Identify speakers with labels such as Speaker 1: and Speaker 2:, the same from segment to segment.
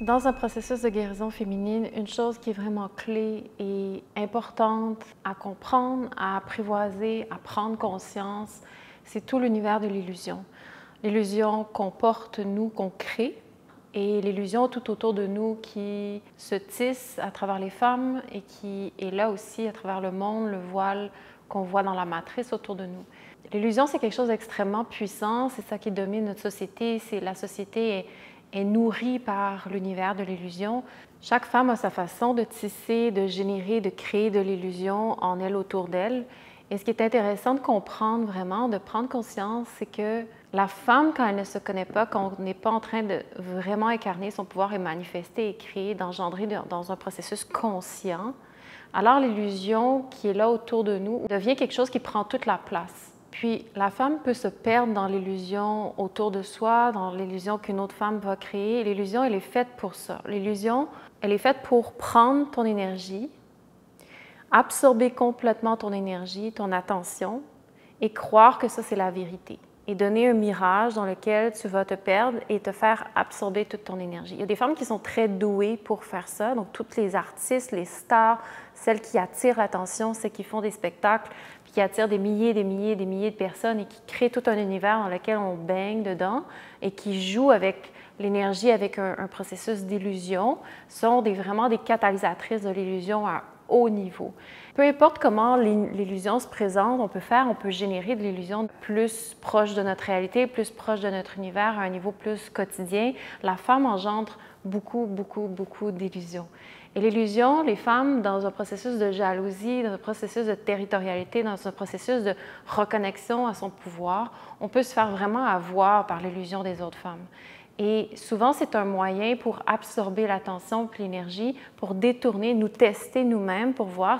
Speaker 1: Dans un processus de guérison féminine, une chose qui est vraiment clé et importante à comprendre, à apprivoiser, à prendre conscience, c'est tout l'univers de l'illusion. L'illusion qu'on porte, nous, qu'on crée, et l'illusion tout autour de nous qui se tisse à travers les femmes et qui est là aussi à travers le monde, le voile qu'on voit dans la matrice autour de nous. L'illusion, c'est quelque chose d'extrêmement puissant, c'est ça qui domine notre société, la société est nourrie par l'univers de l'illusion. Chaque femme a sa façon de tisser, de générer, de créer de l'illusion en elle, autour d'elle. Et ce qui est intéressant de comprendre vraiment, de prendre conscience, c'est que la femme, quand elle ne se connaît pas, quand on n'est pas en train de vraiment incarner son pouvoir et manifester et créer, d'engendrer dans un processus conscient, alors l'illusion qui est là autour de nous devient quelque chose qui prend toute la place. Puis la femme peut se perdre dans l'illusion autour de soi, dans l'illusion qu'une autre femme va créer. L'illusion, elle est faite pour ça. L'illusion, elle est faite pour prendre ton énergie, absorber complètement ton énergie, ton attention et croire que ça, c'est la vérité. Et donner un mirage dans lequel tu vas te perdre et te faire absorber toute ton énergie. Il y a des femmes qui sont très douées pour faire ça, donc toutes les artistes, les stars, celles qui attirent l'attention, celles qui font des spectacles, puis qui attirent des milliers, des milliers, des milliers de personnes et qui créent tout un univers dans lequel on baigne dedans et qui jouent avec l'énergie, avec un processus d'illusion, sont vraiment des catalysatrices de l'illusion à haut niveau. Peu importe comment l'illusion se présente, on peut générer de l'illusion plus proche de notre réalité, plus proche de notre univers, à un niveau plus quotidien. La femme engendre beaucoup, beaucoup, beaucoup d'illusions. Et l'illusion, les femmes, dans un processus de jalousie, dans un processus de territorialité, dans un processus de reconnexion à son pouvoir, on peut se faire vraiment avoir par l'illusion des autres femmes. Et souvent, c'est un moyen pour absorber l'attention et l'énergie, pour détourner, nous tester nous-mêmes, pour voir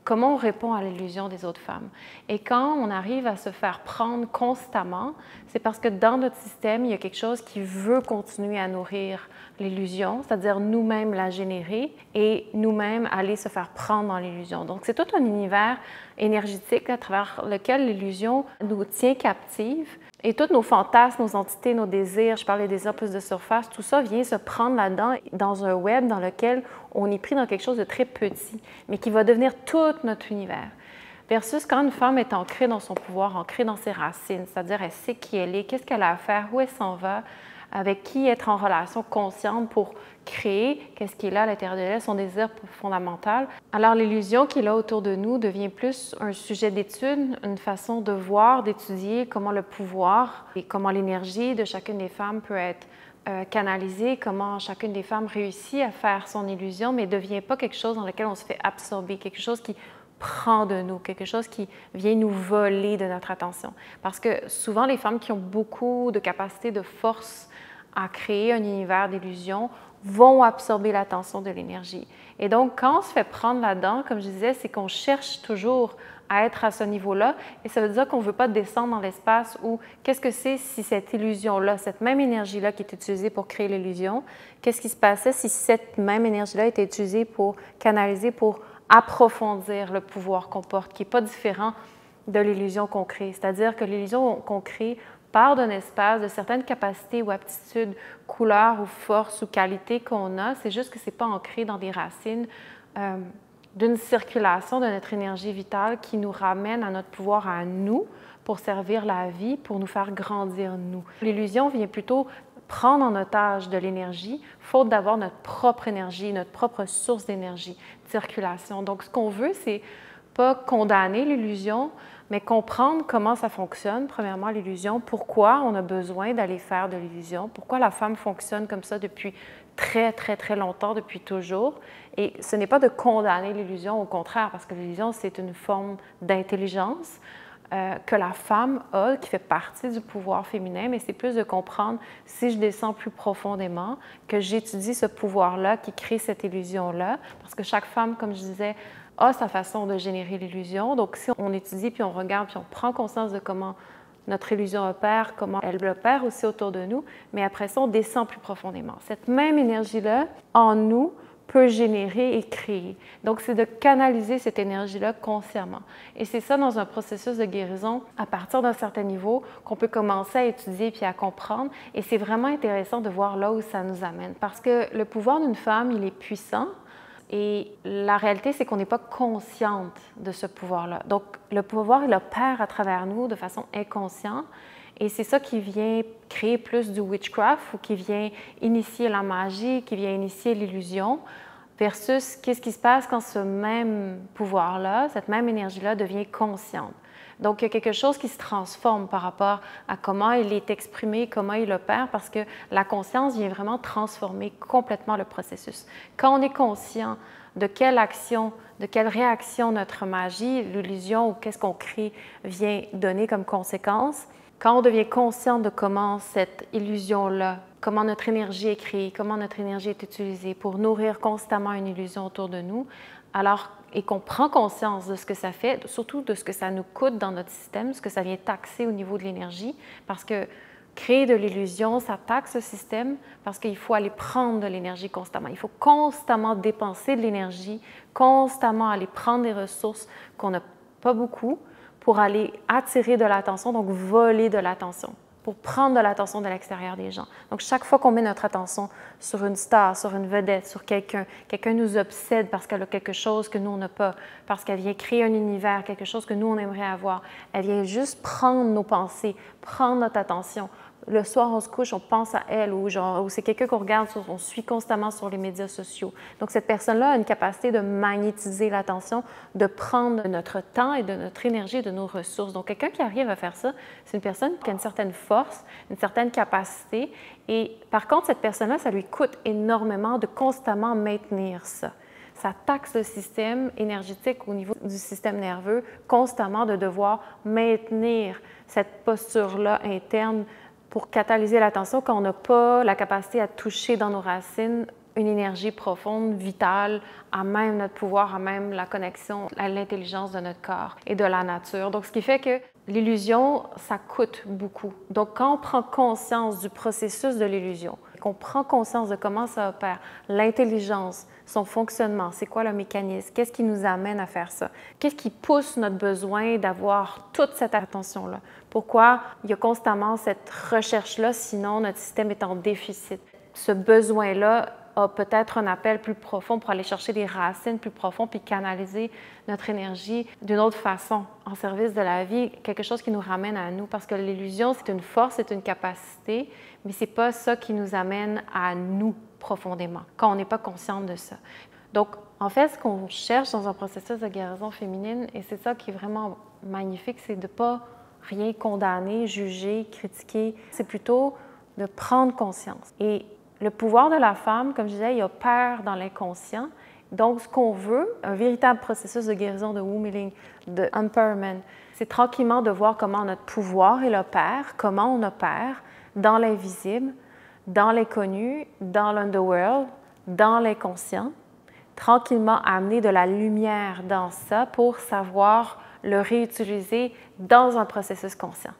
Speaker 1: comment on répond à l'illusion des autres femmes. Et quand on arrive à se faire prendre constamment, c'est parce que dans notre système, il y a quelque chose qui veut continuer à nourrir l'illusion, c'est-à-dire nous-mêmes la générer et nous-mêmes aller se faire prendre dans l'illusion. Donc, c'est tout un univers énergétique à travers lequel l'illusion nous tient captives. Et tous nos fantasmes, nos entités, nos désirs, je parlais des désirs plus de surface, tout ça vient se prendre là-dedans, dans un web dans lequel on est pris dans quelque chose de très petit, mais qui va devenir tout notre univers. Versus quand une femme est ancrée dans son pouvoir, ancrée dans ses racines, c'est-à-dire elle sait qui elle est, qu'est-ce qu'elle a à faire, où elle s'en va, avec qui être en relation consciente pour créer, qu'est-ce qui est là à l'intérieur d'elle, son désir fondamental. Alors l'illusion qui est là autour de nous devient plus un sujet d'étude, une façon de voir, d'étudier comment le pouvoir et comment l'énergie de chacune des femmes peut être canalisée, comment chacune des femmes réussit à faire son illusion, mais ne devient pas quelque chose dans lequel on se fait absorber, quelque chose qui prend de nous, quelque chose qui vient nous voler de notre attention. Parce que souvent, les femmes qui ont beaucoup de capacité, de force à créer un univers d'illusion vont absorber l'attention de l'énergie. Et donc, quand on se fait prendre là-dedans, comme je disais, c'est qu'on cherche toujours à être à ce niveau-là, et ça veut dire qu'on ne veut pas descendre dans l'espace où qu'est-ce que c'est si cette illusion-là, cette même énergie-là qui est utilisée pour créer l'illusion, qu'est-ce qui se passait si cette même énergie-là était utilisée pour canaliser, pour approfondir le pouvoir qu'on porte, qui n'est pas différent de l'illusion qu'on crée. C'est-à-dire que l'illusion qu'on crée part d'un espace, de certaines capacités ou aptitudes, couleurs ou forces ou qualités qu'on a, c'est juste que ce n'est pas ancré dans des racines d'une circulation de notre énergie vitale qui nous ramène à notre pouvoir à nous pour servir la vie, pour nous faire grandir nous. L'illusion vient plutôt prendre en otage de l'énergie, faute d'avoir notre propre énergie, notre propre source d'énergie, de circulation. Donc, ce qu'on veut, c'est pas condamner l'illusion, mais comprendre comment ça fonctionne, premièrement, l'illusion, pourquoi on a besoin d'aller faire de l'illusion, pourquoi la femme fonctionne comme ça depuis très, très, très longtemps, depuis toujours. Et ce n'est pas de condamner l'illusion, au contraire, parce que l'illusion, c'est une forme d'intelligence que la femme a, qui fait partie du pouvoir féminin, mais c'est plus de comprendre, si je descends plus profondément, que j'étudie ce pouvoir-là qui crée cette illusion-là, parce que chaque femme, comme je disais, a sa façon de générer l'illusion. Donc, si on étudie, puis on regarde, puis on prend conscience de comment notre illusion opère, comment elle opère aussi autour de nous, mais après ça, on descend plus profondément. Cette même énergie-là, en nous, peut générer et créer. Donc, c'est de canaliser cette énergie-là consciemment. Et c'est ça dans un processus de guérison, à partir d'un certain niveau, qu'on peut commencer à étudier puis à comprendre. Et c'est vraiment intéressant de voir là où ça nous amène. Parce que le pouvoir d'une femme, il est puissant. Et la réalité, c'est qu'on n'est pas consciente de ce pouvoir-là. Donc, le pouvoir, il opère à travers nous de façon inconsciente. Et c'est ça qui vient créer plus du witchcraft ou qui vient initier la magie, qui vient initier l'illusion, versus qu'est-ce qui se passe quand ce même pouvoir-là, cette même énergie-là devient consciente. Donc, il y a quelque chose qui se transforme par rapport à comment il est exprimé, comment il opère, parce que la conscience vient vraiment transformer complètement le processus. Quand on est conscient de quelle action, de quelle réaction notre magie, l'illusion ou qu'est-ce qu'on crée vient donner comme conséquence, quand on devient conscient de comment cette illusion-là, comment notre énergie est créée, comment notre énergie est utilisée pour nourrir constamment une illusion autour de nous, alors, et qu'on prend conscience de ce que ça fait, surtout de ce que ça nous coûte dans notre système, ce que ça vient taxer au niveau de l'énergie, parce que créer de l'illusion, ça taxe le système parce qu'il faut aller prendre de l'énergie constamment. Il faut constamment dépenser de l'énergie, constamment aller prendre des ressources qu'on n'a pas beaucoup, pour aller attirer de l'attention, donc voler de l'attention, pour prendre de l'attention de l'extérieur des gens. Donc, chaque fois qu'on met notre attention sur une star, sur une vedette, sur quelqu'un, quelqu'un nous obsède parce qu'elle a quelque chose que nous, on n'a pas, parce qu'elle vient créer un univers, quelque chose que nous, on aimerait avoir. Elle vient juste prendre nos pensées, prendre notre attention. Le soir, on se couche, on pense à elle ou c'est quelqu'un qu'on regarde, on suit constamment sur les médias sociaux. Donc, cette personne-là a une capacité de magnétiser l'attention, de prendre de notre temps et de notre énergie, de nos ressources. Donc, quelqu'un qui arrive à faire ça, c'est une personne qui a une certaine force, une certaine capacité. Et par contre, cette personne-là, ça lui coûte énormément de constamment maintenir ça. Ça taxe le système énergétique au niveau du système nerveux constamment de devoir maintenir cette posture-là interne pour catalyser l'attention quand on n'a pas la capacité à toucher dans nos racines une énergie profonde, vitale, à même notre pouvoir, à même la connexion à l'intelligence de notre corps et de la nature. Donc, ce qui fait que l'illusion, ça coûte beaucoup. Donc, quand on prend conscience du processus de l'illusion, qu'on prend conscience de comment ça opère, l'intelligence, son fonctionnement, c'est quoi le mécanisme, qu'est-ce qui nous amène à faire ça, qu'est-ce qui pousse notre besoin d'avoir toute cette attention-là, pourquoi il y a constamment cette recherche-là, sinon notre système est en déficit. Ce besoin-là a peut-être un appel plus profond pour aller chercher des racines plus profondes puis canaliser notre énergie d'une autre façon, en service de la vie, quelque chose qui nous ramène à nous. Parce que l'illusion, c'est une force, c'est une capacité, mais ce n'est pas ça qui nous amène à nous profondément, quand on n'est pas consciente de ça. Donc, en fait, ce qu'on cherche dans un processus de guérison féminine, et c'est ça qui est vraiment magnifique, c'est de ne pas rien condamner, juger, critiquer, c'est plutôt de prendre conscience. Et le pouvoir de la femme, comme je disais, il opère dans l'inconscient. Donc, ce qu'on veut, un véritable processus de guérison, de womb healing, de empowerment, c'est tranquillement de voir comment notre pouvoir il opère, comment on opère dans l'invisible, dans l'inconnu, dans l'underworld, dans l'inconscient, tranquillement amener de la lumière dans ça pour savoir le réutiliser dans un processus conscient.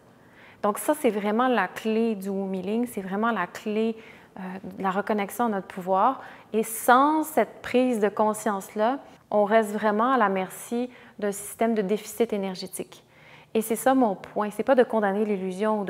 Speaker 1: Donc ça, c'est vraiment la clé du womb healing, c'est vraiment la clé de la reconnexion à notre pouvoir. Et sans cette prise de conscience-là, on reste vraiment à la merci d'un système de déficit énergétique. Et c'est ça mon point, c'est pas de condamner l'illusion,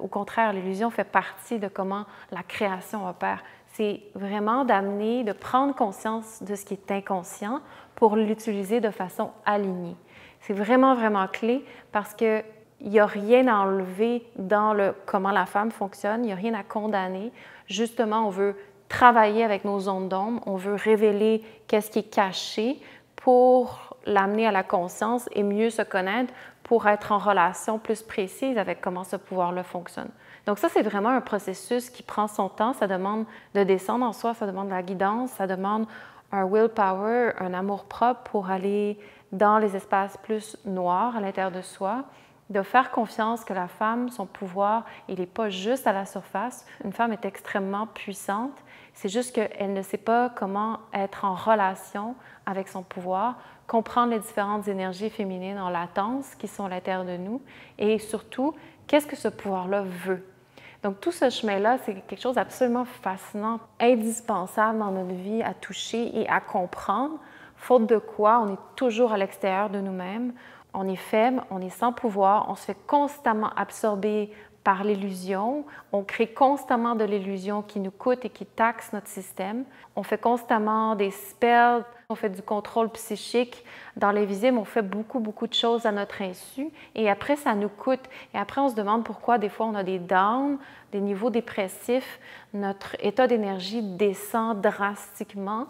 Speaker 1: au contraire, l'illusion fait partie de comment la création opère. C'est vraiment d'amener, de prendre conscience de ce qui est inconscient pour l'utiliser de façon alignée. C'est vraiment, vraiment clé parce qu'il n'y a rien à enlever dans comment la femme fonctionne, il n'y a rien à condamner. Justement, on veut travailler avec nos zones d'ombre, on veut révéler qu'est-ce qui est caché pour l'amener à la conscience et mieux se connaître pour être en relation plus précise avec comment ce pouvoir-là fonctionne. Donc ça, c'est vraiment un processus qui prend son temps, ça demande de descendre en soi, ça demande de la guidance, ça demande un willpower, un amour-propre pour aller dans les espaces plus noirs à l'intérieur de soi, de faire confiance que la femme, son pouvoir, il n'est pas juste à la surface. Une femme est extrêmement puissante, c'est juste qu'elle ne sait pas comment être en relation avec son pouvoir, comprendre les différentes énergies féminines en latence qui sont à l'intérieur de nous et surtout, qu'est-ce que ce pouvoir-là veut? Donc tout ce chemin-là, c'est quelque chose d'absolument fascinant, indispensable dans notre vie à toucher et à comprendre, faute de quoi on est toujours à l'extérieur de nous-mêmes, on est faible, on est sans pouvoir, on se fait constamment absorber par l'illusion, on crée constamment de l'illusion qui nous coûte et qui taxe notre système. On fait constamment des spells, on fait du contrôle psychique. Dans l'invisible, on fait beaucoup de choses à notre insu et après, ça nous coûte. Et après, on se demande pourquoi des fois on a des downs, des niveaux dépressifs, notre état d'énergie descend drastiquement.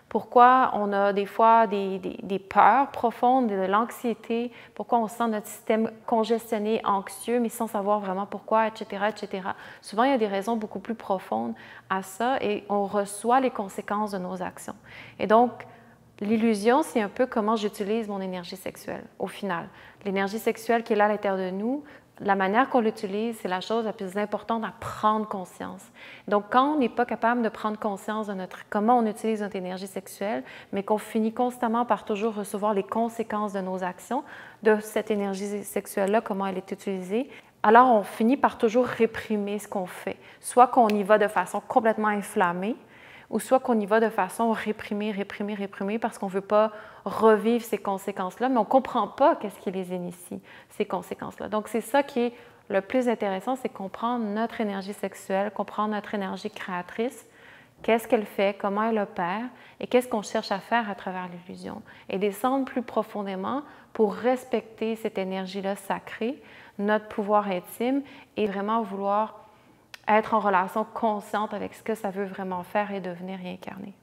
Speaker 1: Pourquoi on a des fois des peurs profondes, de l'anxiété, pourquoi on sent notre système congestionné, anxieux, mais sans savoir vraiment pourquoi, etc., etc. Souvent, il y a des raisons beaucoup plus profondes à ça et on reçoit les conséquences de nos actions. Et donc, l'illusion, c'est un peu comment j'utilise mon énergie sexuelle, au final. L'énergie sexuelle qui est là à l'intérieur de nous, la manière qu'on l'utilise, c'est la chose la plus importante à prendre conscience. Donc, quand on n'est pas capable de prendre conscience de comment on utilise notre énergie sexuelle, mais qu'on finit constamment par toujours recevoir les conséquences de nos actions, de cette énergie sexuelle-là, comment elle est utilisée, alors on finit par toujours réprimer ce qu'on fait. Soit qu'on y va de façon complètement inflammée, ou soit qu'on y va de façon réprimée parce qu'on ne veut pas revivre ces conséquences-là, mais on ne comprend pas qu'est-ce qui les initie, ces conséquences-là. Donc, c'est ça qui est le plus intéressant, c'est comprendre notre énergie sexuelle, comprendre notre énergie créatrice, qu'est-ce qu'elle fait, comment elle opère et qu'est-ce qu'on cherche à faire à travers l'illusion. Et descendre plus profondément pour respecter cette énergie-là sacrée, notre pouvoir intime et vraiment vouloir être en relation consciente avec ce que ça veut vraiment faire et devenir réincarné.